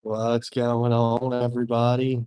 What's going on, everybody?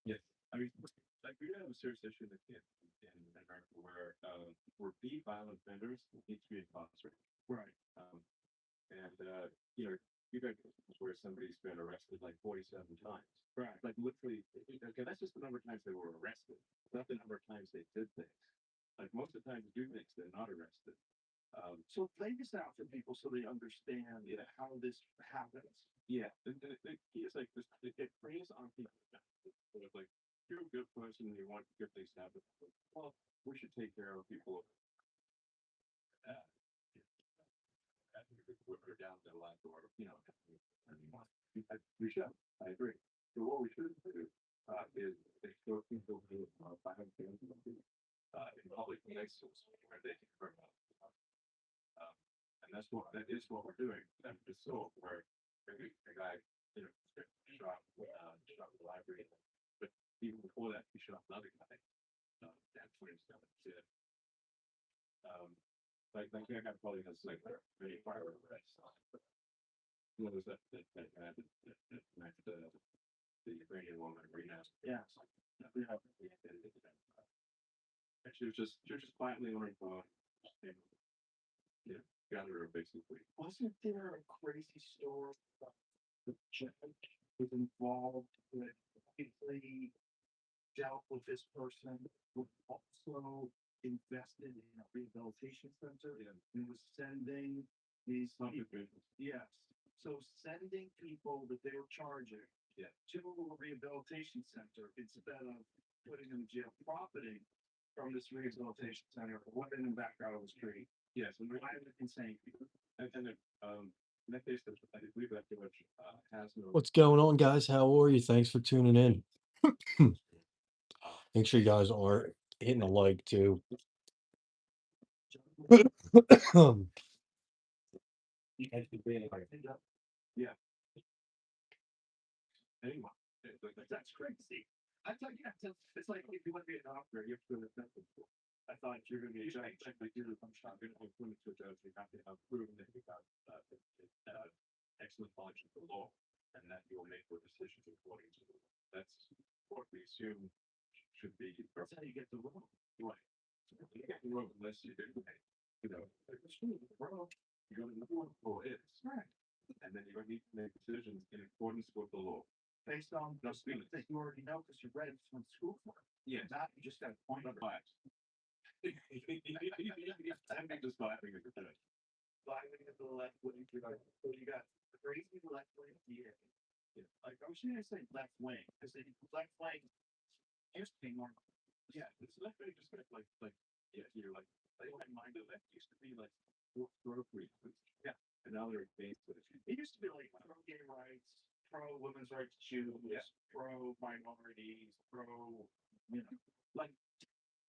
Yes, I mean, like we have a serious issue in America where be violent offenders need to be incarcerated. Right. And you know, you got cases where somebody's been arrested like 47 times. Right. Like literally, okay, that's just the number of times they were arrested, not the number of times they did things. Like most of the time they do things, they're not arrested. So lay this out for people so they understand how this happens. Yeah, the key is like this, it preys on people. So it's like, you're a good person and you want good things to happen. Well, we should take care of people uh, we're down to the last door, we should. I agree. So what we should do is explore people who violent things in public places where they can hurt um, and that is what we're doing. And it's so where a guy, shot the library, but even before that, he shot another guy. That 27 kid. Like that guy probably has like many firearms. What was that guy that the Ukrainian woman Rena? Yeah. Yeah. And she was just quietly on her phone. And, got her basically. Wasn't there a crazy story about the judge was involved with basically dealt with this person who also invested in a rehabilitation center and was sending these yes. So sending people that they were charging to a rehabilitation center instead of putting them in jail, profiting from this rehabilitation center, what in the background of the street. Yes, and why is it insane? And then In that case, I believe that pretty much has no. What's going on, guys? How are you? Thanks for tuning in. Make sure you guys are hitting a like too. Yeah. Anyway, that's crazy. I thought you have to. It's like if you want to be a doctor, you have to go to medical school. I thought if you're going to be a judge, like you're I'm going to appoint to a judge, you have to have proven that you got excellent knowledge of the law, and that you will make your decisions according to the law. That's what we assume should be. That's how you get the law. Right. You get the law unless you do. You know, like the school, the law, you go to the law is. Right. And then you're going to need to make decisions in accordance with the law. Based on the things that you already know because you read it from school for. Yeah. Not you just got a point of class. I'm just laughing at the thing. Sliding to the left wing, so you got the crazy left wing here. Yeah. Like I was gonna say left wing, because the left wing used to be more. Yeah, it's left wing just like yeah, you're like I mind the left used to be like grocery. Yeah. And now they're based with it. It used to be like pro gay rights, pro women's rights Jews, yeah. Pro minorities, pro you know, like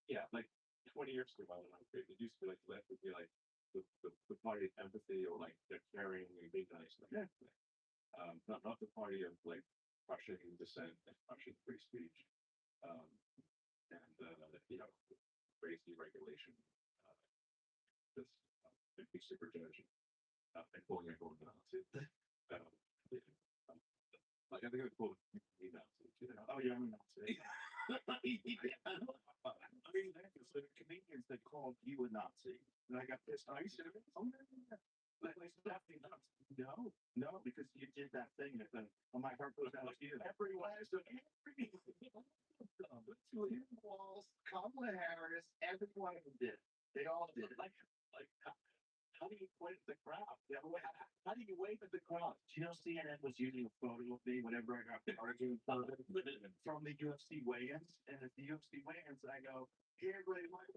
yeah, like 20 years ago when I was it used to be like left would be like the party of empathy or like they're caring and being nice. Like, yeah. Not the party of like crushing dissent and crushing free speech. And you know, crazy regulation. This big super judge and pulling everyone down to like I think it's called me now. Oh yeah, I'm not saying. I mean, the comedians that called you a Nazi, and I got pissed. I said, "Oh no, no, because you did that thing that then my heart goes out to you. Everyone, Walls, Kamala Harris, everyone did. They all did. Like how do you wave at the crowd? Yeah, how do you wave at the crowd? You know, CNN was using a photo of me whenever I got arguing from the UFC weigh-ins, and at the UFC weigh-ins, I go, "Here, everybody,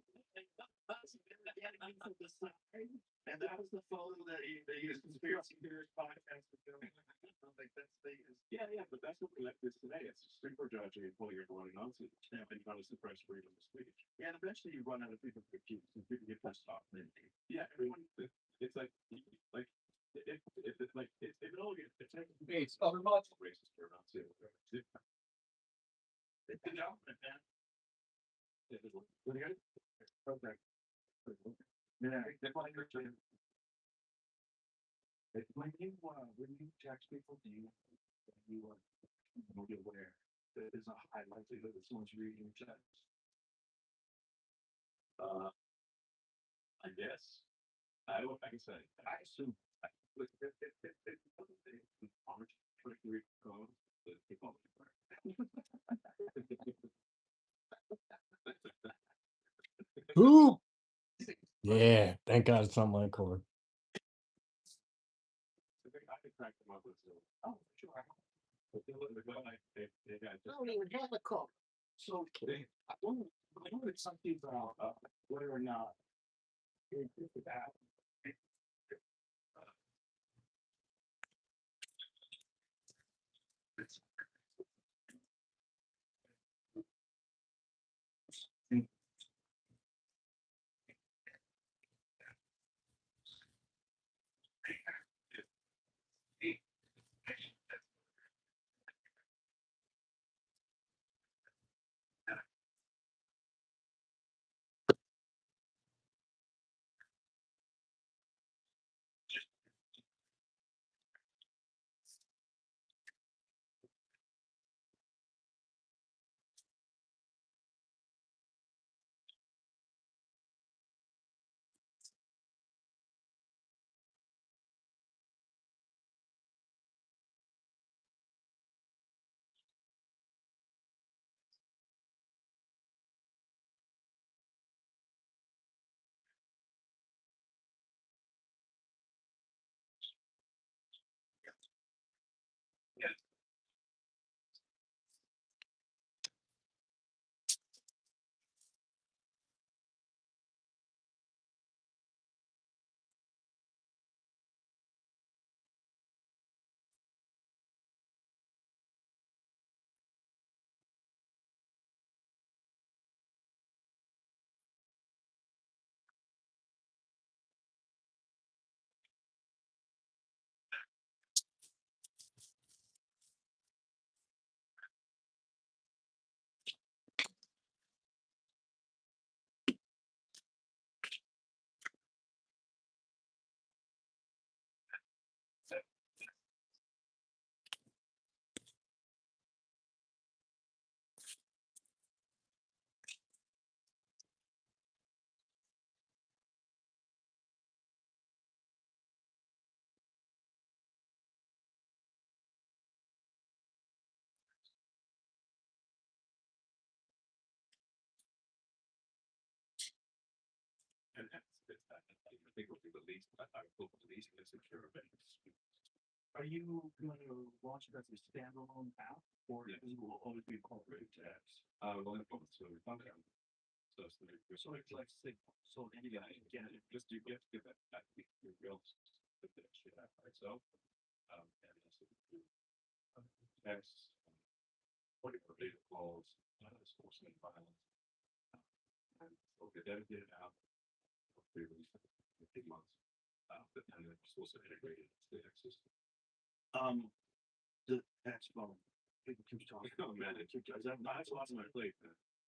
and that was the photo that they used conspiracy theorist podcast for doing. Like that's they yeah, but that's what we left this today. It's super judging and pulling everyone nonsense. Yeah, and trying to suppress freedom of speech. Yeah, and eventually you run out of people to accuse and people get pissed off. Yeah, everyone. It's like if it's like if it all gets it's other much racist or not too. Good job, man. Okay. Yeah, definitely. When you text people, do you be aware that there's a high likelihood that someone's reading your text? I guess. I can say. I assume. Ooh, yeah. Thank God it's not my car. I could crack them up with oh, sure. I don't even have a car. So I wonder something about whether or not it's that. think it'll be the least, I hope the least insecure of it. Are you gonna launch it as a standalone app, or Yeah. it will always be incorporated to apps? Well, so, okay. So it's So it's like Signal, so anybody can get it. just you have to give that your real shit out by itself. And also do text, whatever data calls, sports and violence. And so get dedicated out for 3 weeks, 8 months. But then it's supposed to integrate it into the Nexus. The X-Phone, people keep talking. Oh man, it's lots on my plate.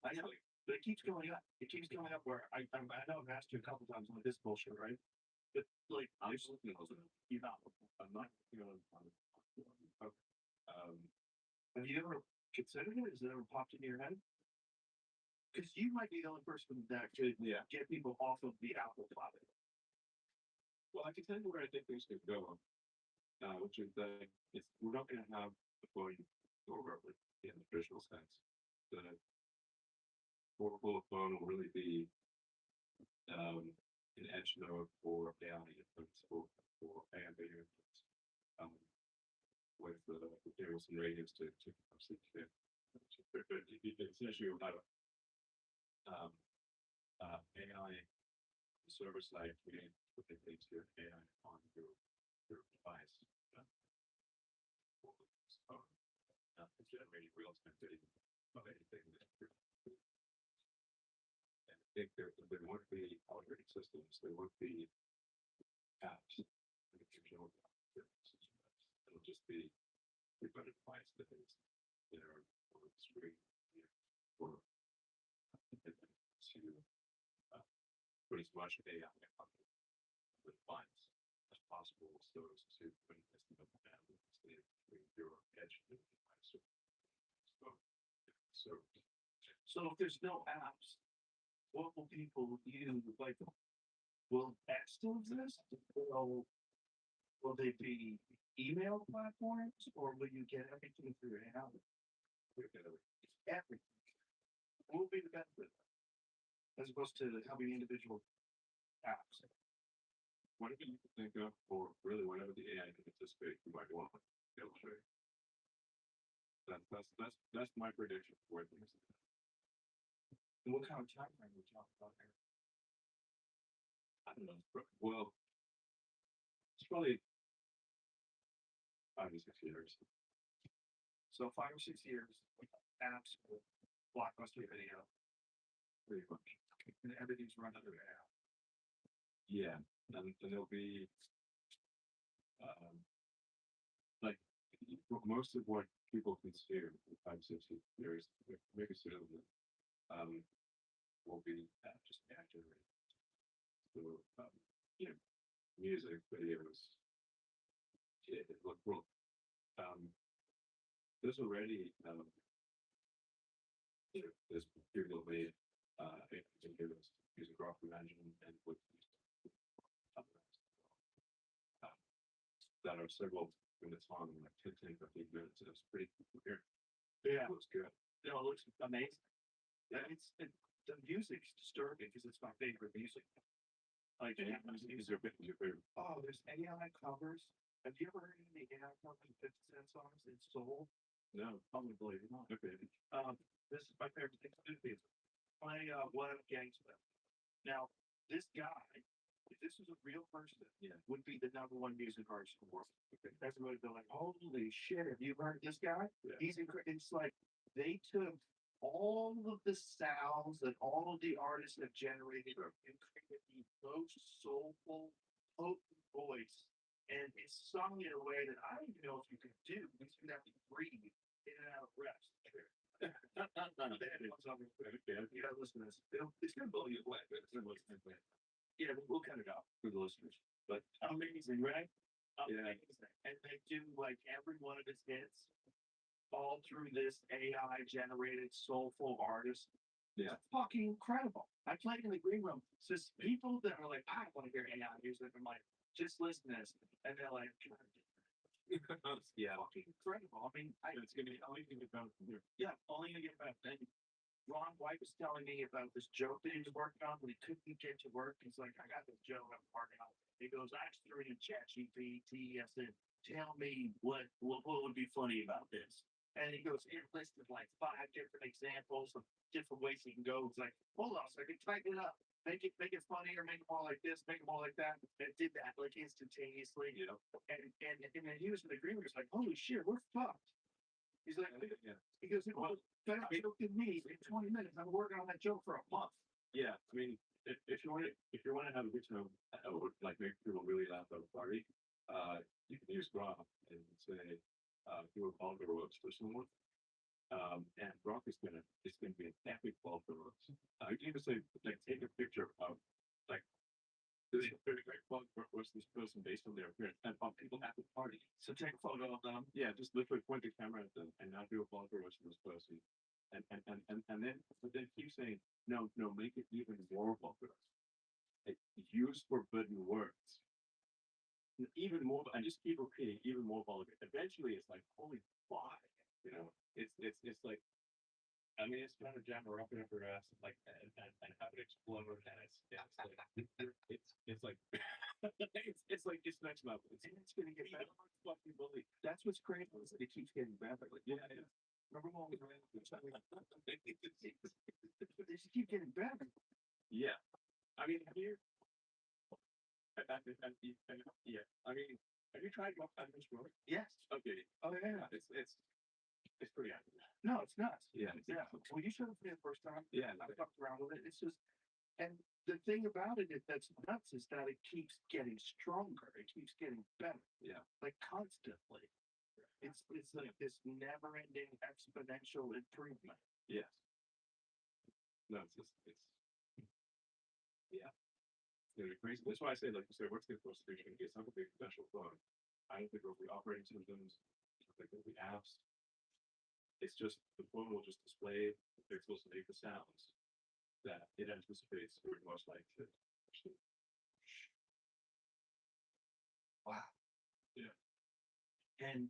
I know, but it keeps going up. It keeps going up where I know I've asked you a couple times on this bullshit, right? But like, I'm just looking at those. you're not, I'm not, have you ever considered it? Has it ever popped into your head? Cause you might be the only person that could yeah. get people off of the Apple product. Well, I can tell you where I think things could go. Which is that we're not going to have the phone over in the traditional sense. The portable phone will really be an edge node for AI inputs for AI video inputs. With materials and radios to obviously fit. It's an issue about AI server side communicating with your AI on your device. It's generating real-time video of anything that and I think there won't be operating systems, there won't be apps. It'll just be everybody device that is there on the screen for to put as much AI on the device as possible so as to put it as the between your edge and the device. So if there's no apps, what will people use? Like, will apps still exist? Will they be email platforms, or will you get everything through an app? Everything. What will be the benefit? As opposed to having individual apps. Whatever you can think of, or really whatever the AI can anticipate, you might want to illustrate. That's my prediction for where things. And what kind of time frame are we talking about here? I don't know. Well, it's probably 5 to 6 years. So 5 or 6 years, apps with blockbuster video, Pretty much. and everything's run through an app. Yeah, and there'll be like most of what people consume in 5 to 6 years, maybe sooner than that, will be just AI generated. So music, videos. Look, there's already there's people made using graphic management and with that are several minutes long, like 10, 15 minutes. It's pretty weird. Yeah. It looks good. It looks amazing. Yeah, the music's disturbing because it's my favorite music. Like, Is your favorite? oh, there's AI covers. Have you ever heard of the AI covers of 50 Cent songs in soul? No. Probably believe it not. Okay. This is my favorite thing to do. Play What Up Gangsta. Now, this guy, if this was a real person, would be the #1 music artist in the world. Everybody would be like, holy shit, have you heard this guy? Yeah. He's incredible. It's like they took all of the sounds that all of the artists have generated and created the most soulful, potent voice. And it's sung in a way that I don't even know if you could do. You should have to breathe in and out of rest. You gotta listen to this. It's gonna blow you away. Yeah, we'll cut it out for the listeners. But amazing, right? Amazing. And they do like every one of his hits all through this AI generated soulful artist. Yeah. It's fucking incredible. I played in the green room. It's just people that are like, I want to hear AI music. I'm like, just listen to this. And they're like, Yeah. fucking incredible. I mean, It's gonna be only gonna get better from here. yeah, only gonna get better. Ron White was telling me about this joke that he was working on when he couldn't get to work. He's like, I got this joke I'm working on. He goes, I just threw it in ChatGPT. I said, tell me what would be funny about this. And he goes, it listed like 5 different examples of different ways he can go. It's like, hold on a second, tighten it up. Make it funnier, make it more like this, make it more like that. And it did that like instantaneously. And then he was in agreement. He was like, holy shit, we're fucked. He's like, Yeah. he goes, well, that joke in me in 20 minutes. I'm working on that joke for a month. Yeah, I mean, if you want to have a good time, or like make people really laugh at a party, you can use Grok and say, do a vulgar roast for someone. And Grok is gonna be an epic vulgar roast. You can even say, like, take a picture of, like, this is a very great vulgar roast this person based on their appearance and of people at the party. So take a photo of them. Yeah, just literally point the camera at them and now do a vulgar roast for this person. And then, but then keep saying, no, make it even more vulgar. Like, use forbidden words. Even more, and just keep repeating even more vulgar. Eventually, it's like, holy fuck, you know, it's like, I mean, it's trying to jam a rocket up your ass, like, and have it explode, and it's like, it's like, it's next level. It's gonna get better. Fucking bully. That's what's crazy is that it keeps getting better. Like, Yeah. remember when we ran into each other? They just keep getting better. Yeah. I mean, have you? Yeah. I mean, have you tried rock climbing before? Yes. Okay. Oh yeah. It's pretty accurate. No, it's nuts. Yeah. Yeah. Well, you showed it to me the first time. Yeah. I fucked around with it. It's just, and the thing about it that's nuts is that it keeps getting stronger. It keeps getting better. Yeah. Like constantly. It's like this never-ending exponential improvement. Yes. No, it's yeah. It's gonna be crazy. That's why I say, like you said, what's the closest thing you're gonna get? It's not gonna be a special phone. I don't think it'll be operating systems. I don't think it'll be apps. It's just the phone will just display the pixels and make the sounds that it anticipates very much like to actually. Wow. Yeah. And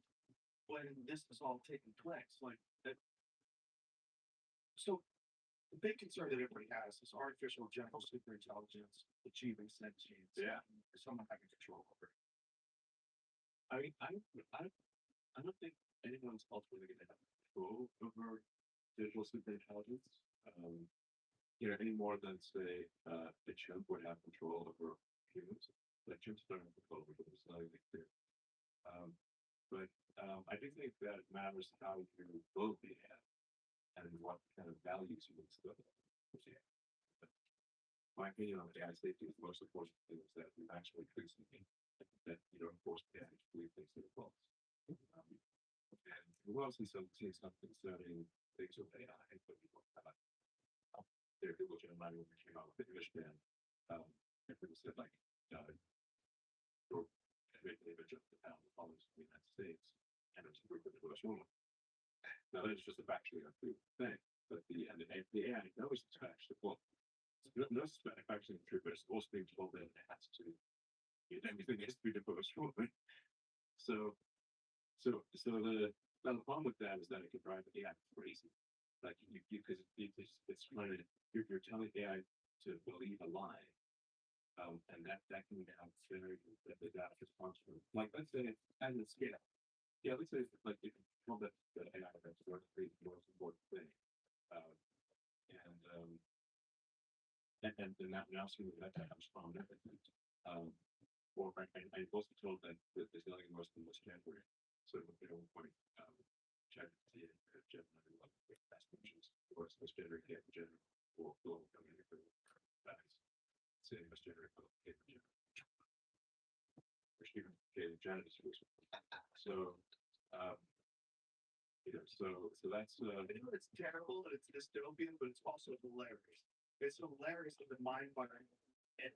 when this is all taking place, like that. So the big concern that everybody has is artificial general superintelligence achieving sentience. Yeah. Or someone having control over it. I mean, I don't think anyone's ultimately going to have control over digital superintelligence. You know, any more than say a chimp would have control over humans. Like chimps don't have control over humans, not anything clear. But I do think that it matters how you build the AI and what kind of values you instill. My opinion on AI safety is the most important thing is that you actually fix something that you don't force the AI to believe things that are false. And we're also seeing some concerning things with AI, but people there people generally when we came out with the English ban, people said like your image of the pound of dollars in the United States and it's a group of the woman. Now that is just a factually untrue thing, but the AI knows it's factually well. No manufacturing true, but it's also being told that it has to. Everything has to be diverse from it. So the problem with that is that it can drive AI crazy. Like you because it's trying to you're telling AI to believe a lie, and that can have very the data response from like let's say at the scale. Yeah, let's say like if you tell that AI that's the most important thing, and now see that has found everything. Or I also told that there's nothing worse than what's January. So at one point, ChatGPT and Gemini like fast functions or it's January can't generate or global coming for facts. Say it must generate for January. Or Stephen K. Janet is so you know, so that's I know it's terrible and it's dystopian, but it's also hilarious. It's hilarious in the mind body and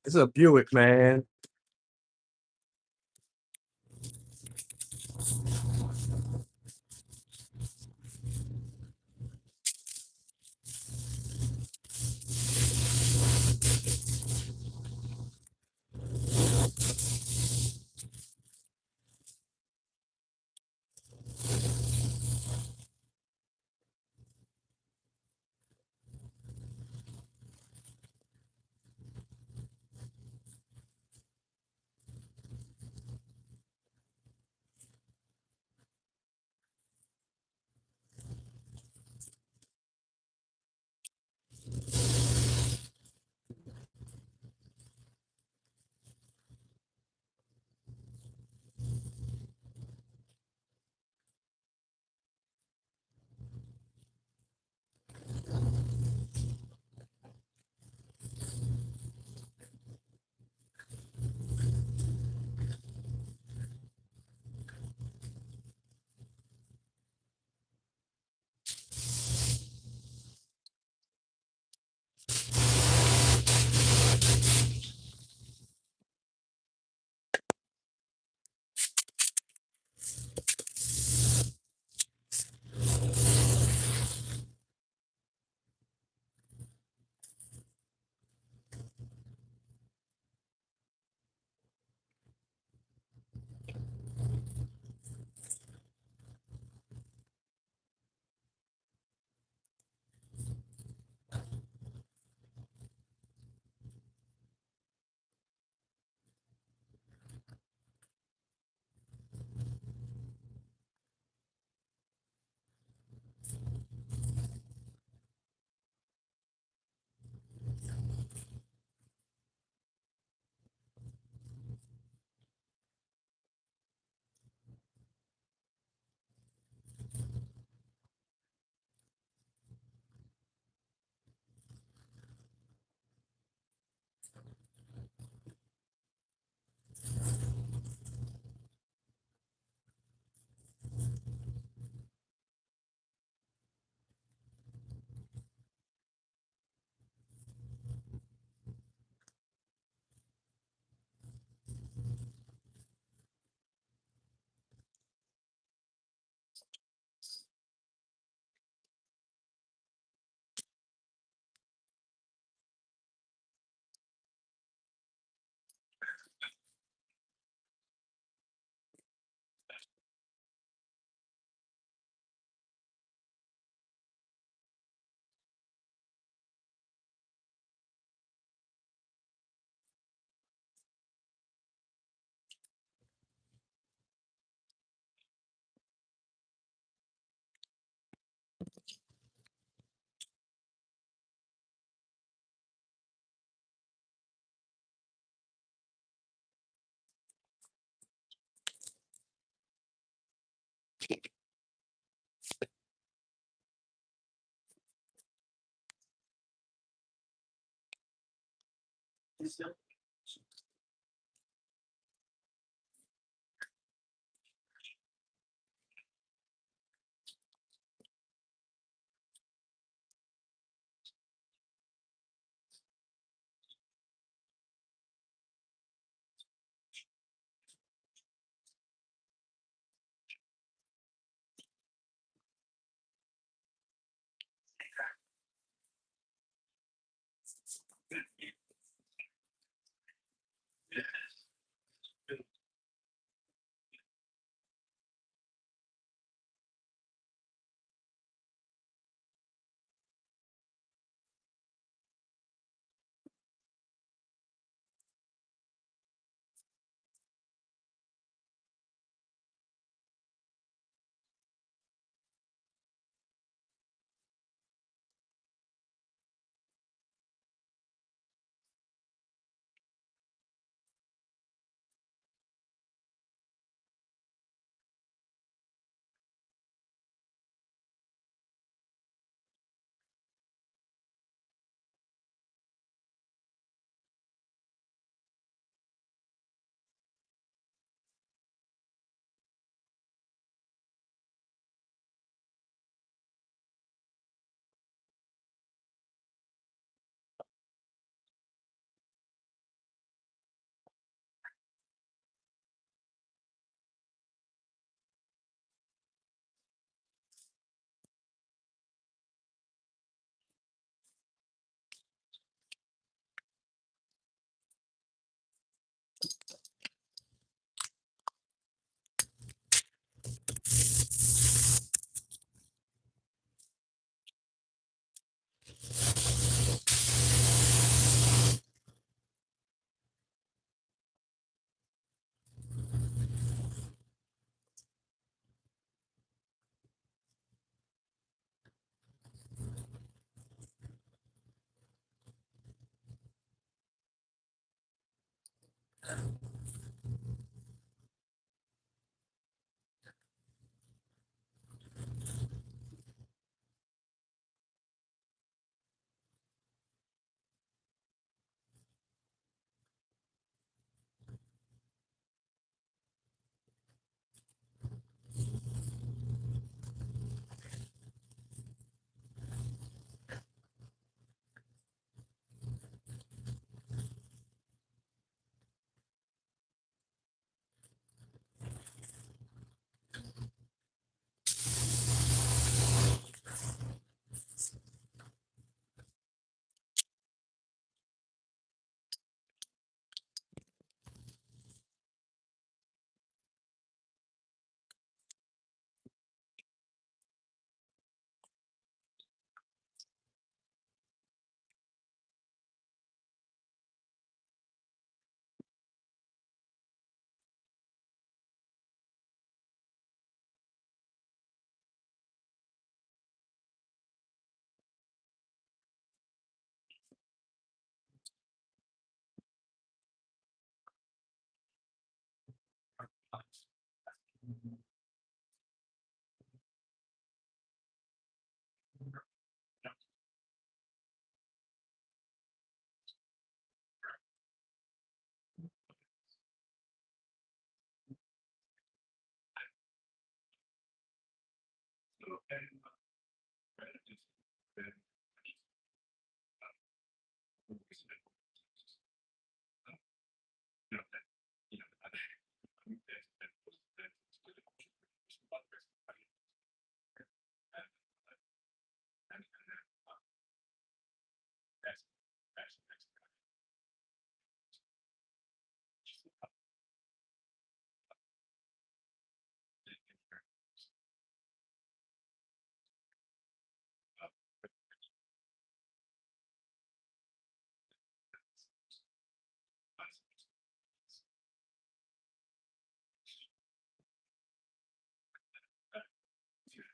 It's a Buick, man.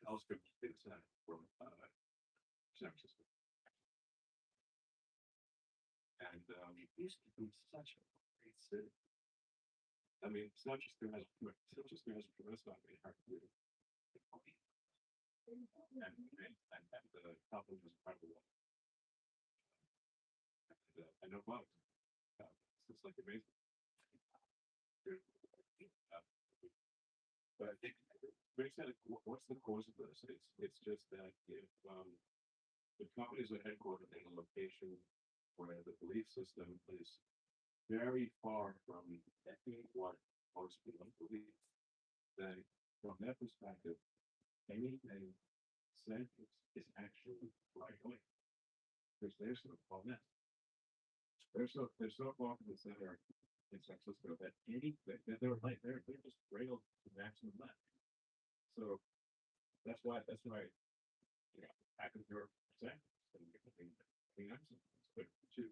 I was good from San Francisco. And it used to be such a great city. I mean, it's not just there has it's not just there has a restaurant, but it has to and the company was incredible. And I know about it's like amazing. Uh, but I think what's the cause of this? It's just that if the companies are headquartered in a location where the belief system is very far from what most people believe, then from their perspective, anything said is actually right away. Because they're so far net. They're so far from the center in San Francisco that anything that they're just railed to maximum left. So that's why I can hear saying but to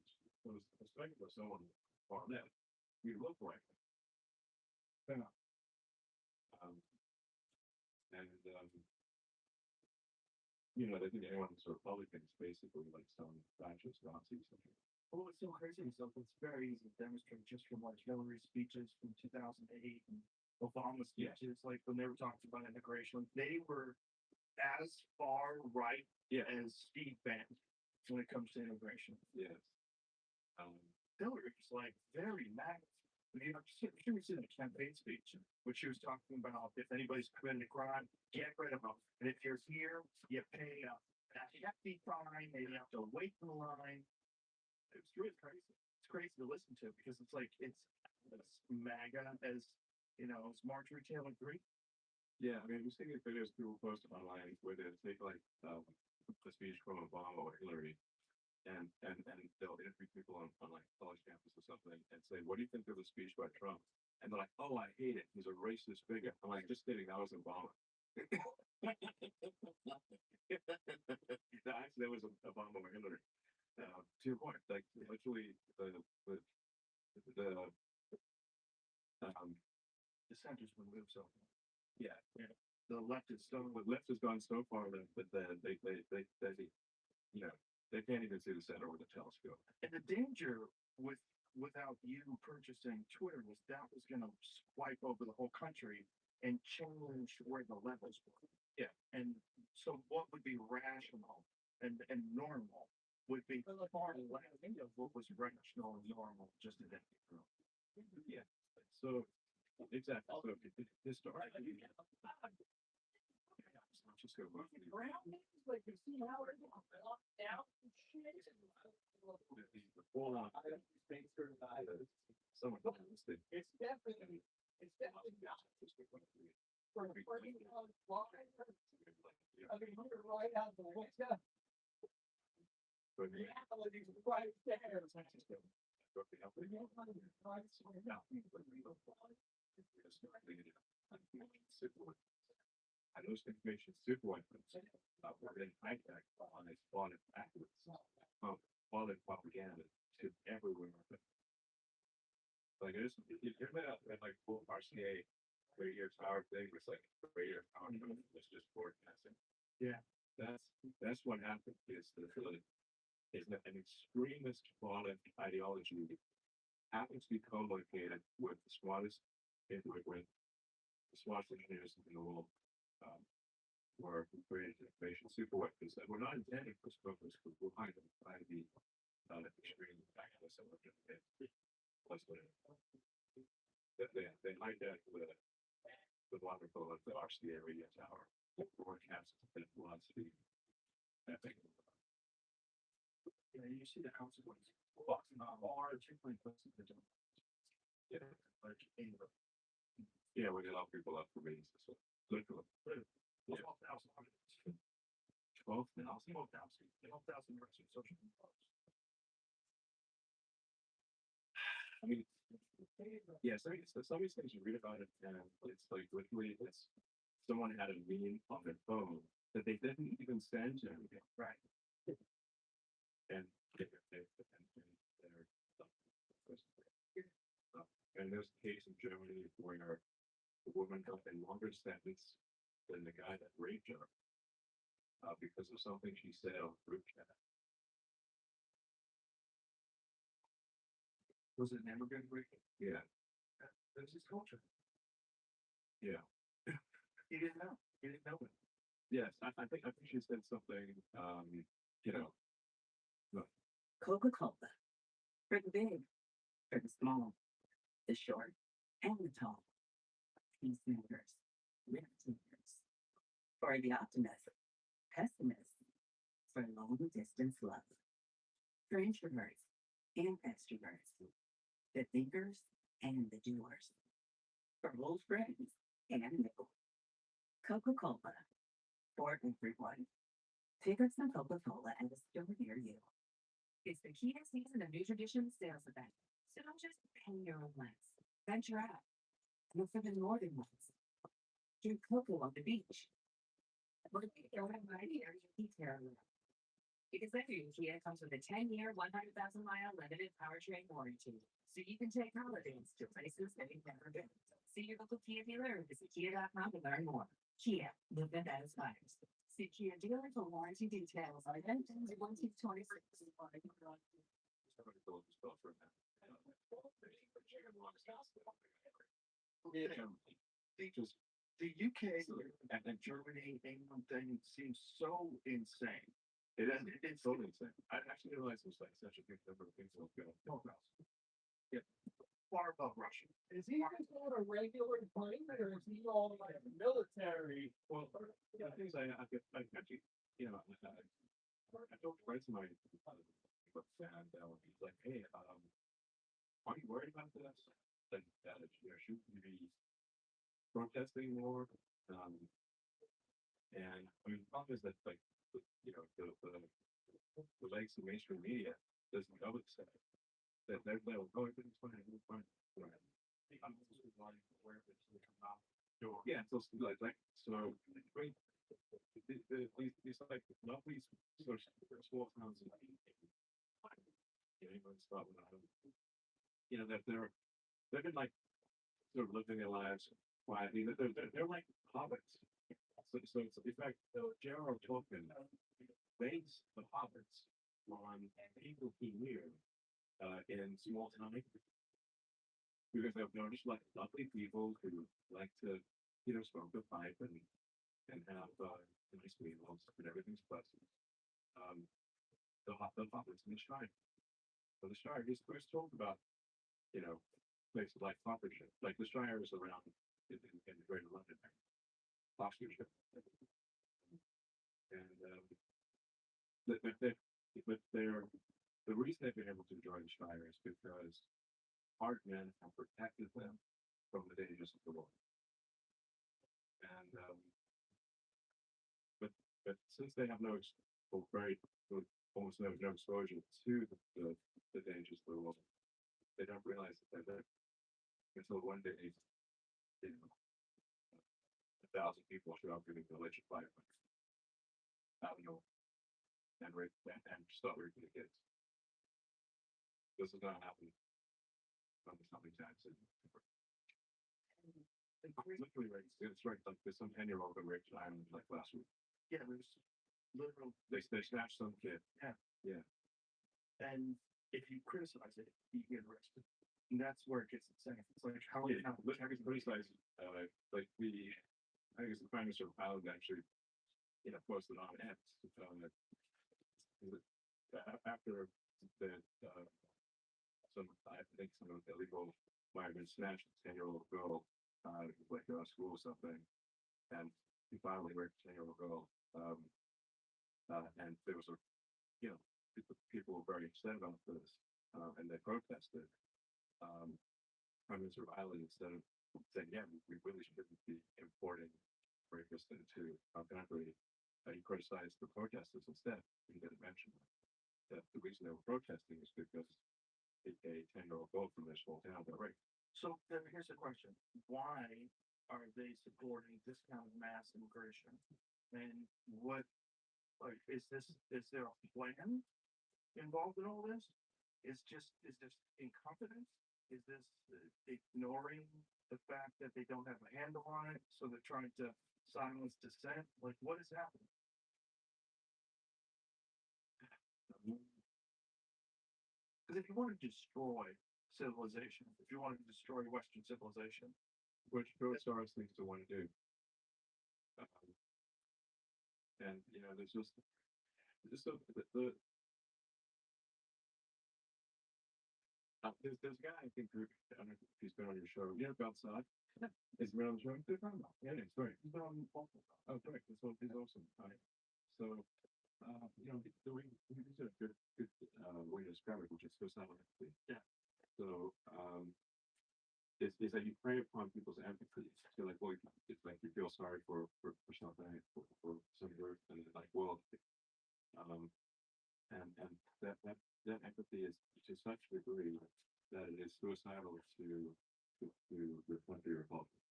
from the perspective of someone far left, you look right. Yeah. Um, and they think anyone who's a Republican is basically like some fascist Nazi something. Well, what's so crazy is that it's very easy to demonstrate just from like Hillary's speeches from 2008 and Obama's speeches, like when they were talking about integration, they were as far right as Steve Bannon when it comes to integration. Yes. Hillary's like very mad. She was in a campaign speech, which she was talking about if anybody's committing a crime, get rid of them. And if you're here, you pay a hefty fine, and you have to wait in line. It's really crazy. It's crazy to listen to because it's like it's as MAGA as as Marjorie Taylor Greene. Yeah, I mean, we're seeing videos people post online where they take like the speech from Obama or Hillary, and they'll interview people on like college campus or something and say, "What do you think of the speech by Trump?" And they're like, "Oh, I hate it. He's a racist bigot." I'm like, "Just kidding. That was Obama." Actually, that was Obama or Hillary. To your point, like literally the The center's been moved so. yeah, The left is so. the left has gone so far that they you know they can't even see the center with a telescope. And the danger without you purchasing Twitter was that was going to swipe over the whole country and change where the levels were. Yeah. And so what would be rational and normal would be far less of what was rational and normal just a decade ago. Yeah. So exactly. So historically, just go back to the full on someone listed. It's definitely not for a parking lot. I mean, you're right out the window. But Reality is right there. And those information superweapons were in high tech on a spawn it backwards. All that propaganda to everywhere. Like there's you ever had like full RCA radio tower thing, it's like radio tower it's just broadcasting. Yeah. That's what happened is that an extremist violent ideology happens to be co-located with the smartest with the smartest engineers in the world. Were who created information superweapons that were not intended for this purpose, but were behind them by the extreme factions that were just plus they hijacked the wonderful of the RCA radio tower broadcast that philosophy. Yeah, you see the consequences. Large consequences that don't. Yeah. Like anyway. Yeah, we allow people up for meetings. So literally. Yeah. 12,000. 12,000 versus social media. I mean, yeah, so some of these things you read about it, and it's like literally, it's someone had a meme on their phone that they didn't even send to anything. Right. And and there's a case in Germany where the woman got a longer sentence than the guy that raped her because of something she said on group chat. Was it never good break? Yeah. That's his culture. Yeah. He didn't know. He didn't know it. Yes, I think she said something. You know. Coca-Cola. For the big, for the small, the short, and the tall. Peacemakers, rift takers. For the optimists, pessimists. For long distance love. For introverts and extroverts. The thinkers and the doers. For old friends and new. Coca-Cola. For everyone. Pick up some Coca-Cola and the store near you. It's the key to season of New Tradition sales event. So don't just pay your own lens. Venture out. Look for the northern ones. Drink cocoa on the beach. Look at your detail. Because every Kia comes with a 10-year, 100,000-mile limited powertrain warranty. So you can take holidays to places that you've never been. See your local Kia dealer or visit Kia.com to learn more. Kia, movement that inspires. See Kia dealer for warranty details. I think 126. The UK and Germany, England thing seems so insane. It's totally insane. I actually didn't realize it was like such a big number of things that was going on. Yeah. Far above Russia. Is he just on a regular plane or is he on like a military? Well, the things I actually, you know, I told friends of mine, and he's like, "Hey, are you worried about this? Like, you know, should we be protesting more?" And I mean, the problem is that, like, you know, the legacy mainstream media doesn't know it's that. They're like, oh, everything's fine, everything's fine. Right. I'm also wanting to wear this to come out the door. Yeah, so so great. These like lovely sort of small towns in England, Scotland, Ireland, you know, that they've been like sort of living their lives quietly. They're like hobbits. So it's in fact, J.R.R. Tolkien based the hobbits on people he knew in small town England. Because I've noticed like lovely people who like to, you know, smoke a pipe and have nice meals and everything's pleasant. The hobbits in the Shire. So the Shire is told about, you know, places like Hertfordshire, like the Shire is around in Greater London, Gloucestershire, and but the reason they've been able to join the Shire is because hard men have protected them from the dangers of the world. And but since they have almost no exposure to the dangers of the world, they don't realize that they're there until one day, you know, 1,000 people show up in the village at 5 out of nowhere and start raping the kids. This is gonna happen from something tax. Literally right. It's right. Like there's some 10-year-old that raped an island like last week. Yeah, there's literal. They snatched some kid. Yeah. And if you criticize it, you get arrested. And that's where it gets insane. It's like how Yeah, but having criticized, like I think it's the Prime Minister of Ireland actually, you know, posted on X after the I think some of the illegal migrants snatched a 10-year-old girl like school or something, and he finally raped a 10-year-old girl, and there was a, you know, people were very upset about this, and they protested. Prime Minister of Ireland, instead of saying, yeah, we really shouldn't be importing rapists into our country, he criticized the protesters instead. He didn't mention that the reason they were protesting is because a 10-year-old girl from their small town got raped. So then here's the question. Why are they supporting this kind of mass immigration? And what, like, is there a plan involved in all this? Is this incompetence? Is this ignoring the fact that they don't have a handle on it? So they're trying to silence dissent? Like, what is happening? Because if you want to destroy civilization, if you want to destroy Western civilization, Which George Soros thinks to want to do. And you know, there's just there's a guy I think who, I don't know if he's been on your show. You know, outside. He's been on the show. Yeah, it's great. He's been on. Oh, great. He's awesome. Right. So, you know, these are good way to describe it, which is suicidality. Yeah. So, is that you prey upon people's empathy. So like, well, it's like you feel sorry for something, for some group, and like, well, and that empathy is to such a degree that it is suicidal to the country or public.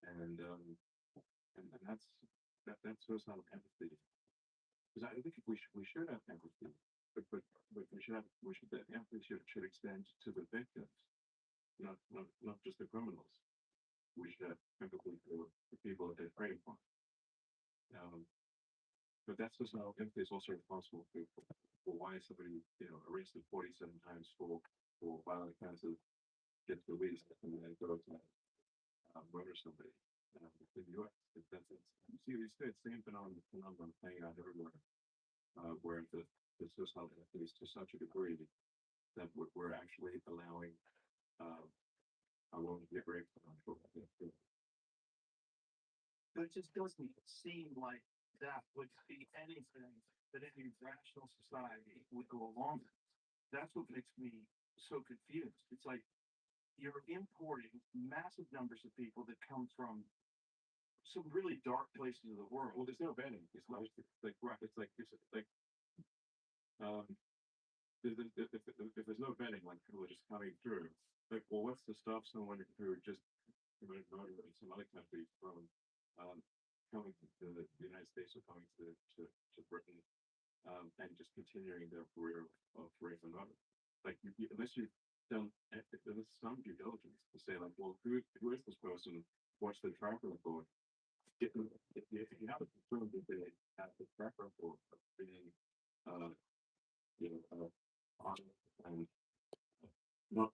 And that's suicidal empathy. Because I think we should have empathy, but that empathy should extend to the victims, not just the criminals. We should have empathy for the people that they're praying for. But that's just how empathy is also responsible for why somebody, you know, arrested 47 times for violent offenses, gets released, and then goes and murder somebody. In the U.S., you see these same phenomenon playing out everywhere, where the suicidal empathy is to such a degree that we're actually allowing a woman to get raped. But it just doesn't seem like that would be anything that any rational society would go along with. That's what makes me so confused. It's like, you're importing massive numbers of people that come from some really dark places of the world. Well, there's no vetting. It's like, if there's no vetting, like people are just coming through, like, well, what's to stop someone who just committed murder in some other country from coming to the United States or coming to Britain and just continuing their career of rape and murder? Like, unless you've done there's some due diligence to say, like, well, who is this person? What's the track record? If you have it confirmed that they have the track record of being, honest and not